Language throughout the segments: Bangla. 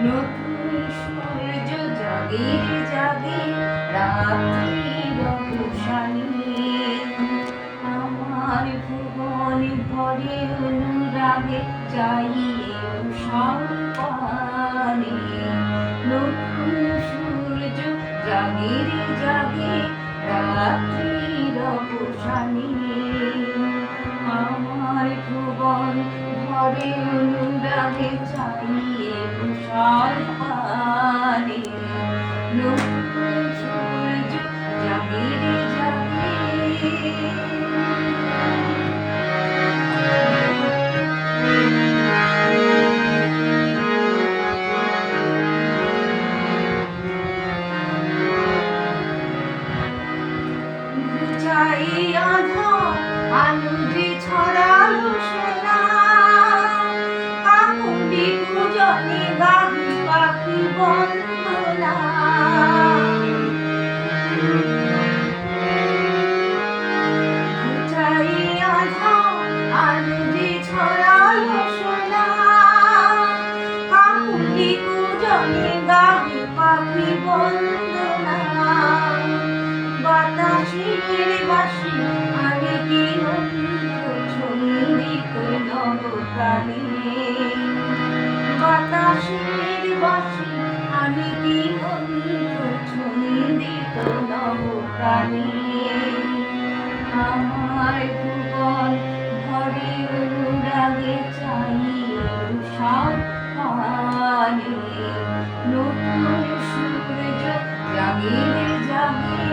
নতুন সূর্য জাগে জাগে রাত্রির অবসানে আমার ভুবন ভরে অনুরাগে চাইয়ে সম্পানে নতুন সূর্য জাগে জাগে রাত্রির অবসানে আমার ভুবন ভরে অনুরাগে চাইয়ে সম্পানে নতুন সূর্য জাগে জাগে চাই আধার আলো যে ছড়ালো সোনা কাকুন্ডি পূজনে গান পাখি বন্দনা চাই আধার আলো যে ছড়ালো সোনা কাকুন্ডি পূজনে গান পাখি বন্দনা বাতাসের বাঁশি আগে কি ছন্দিত নবপ্রাণে বাতাসের বাঁশি আগে কি ছন্দিত নবপ্রাণে আমার ভুবন ভরে অনুরাগে চাইয়ে সম্পানে নতুন সূর্য জাগে জাগে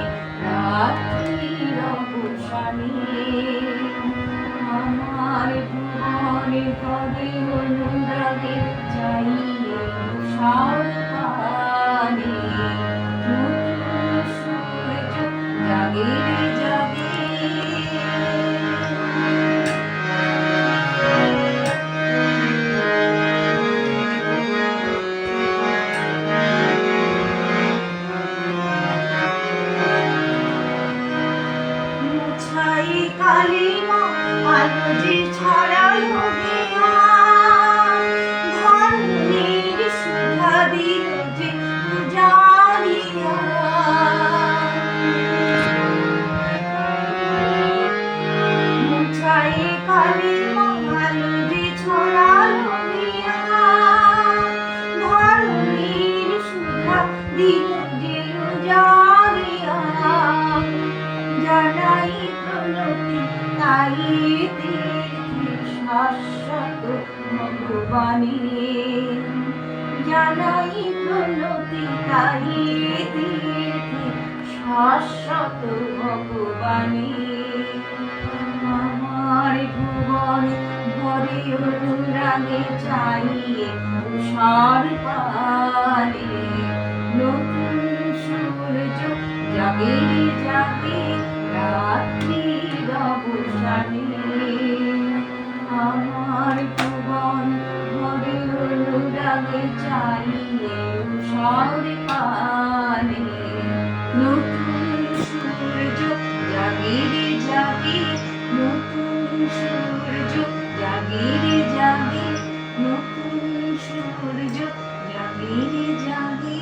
রাত্রির অবসানে আমার ভুবনে ভরে অনুরাগে চাইয়ে সম্পানে নতুন সূর্য জাগে জাগে কালিমা আলো যে ছড়ালো গিয়া ধর্মের সুধা দিল যে পূজারিয়া মুছাই কালিমা আলো যে ছড়ালো গিয়া ধর্মের সুধা দিল যে পূজারিয়া জানাই প্রণতি তাই শাশ্বত ভগবানে জানাই প্রণতি তাই শাশ্বত ভগবানে আমার ভুবন ভরে অনুরাগে চাইয়ে তুষার পানে নতুন সূর্য জাগে জাগে রাত্রির অবসানে আমার ভুবন ভরে অনুরাগে চাইয়ে তুষার পানে নতুন সূর্য জাগে জাগে নতুন সূর্য জাগে জাগে নতুন সূর্য জাগে জাগে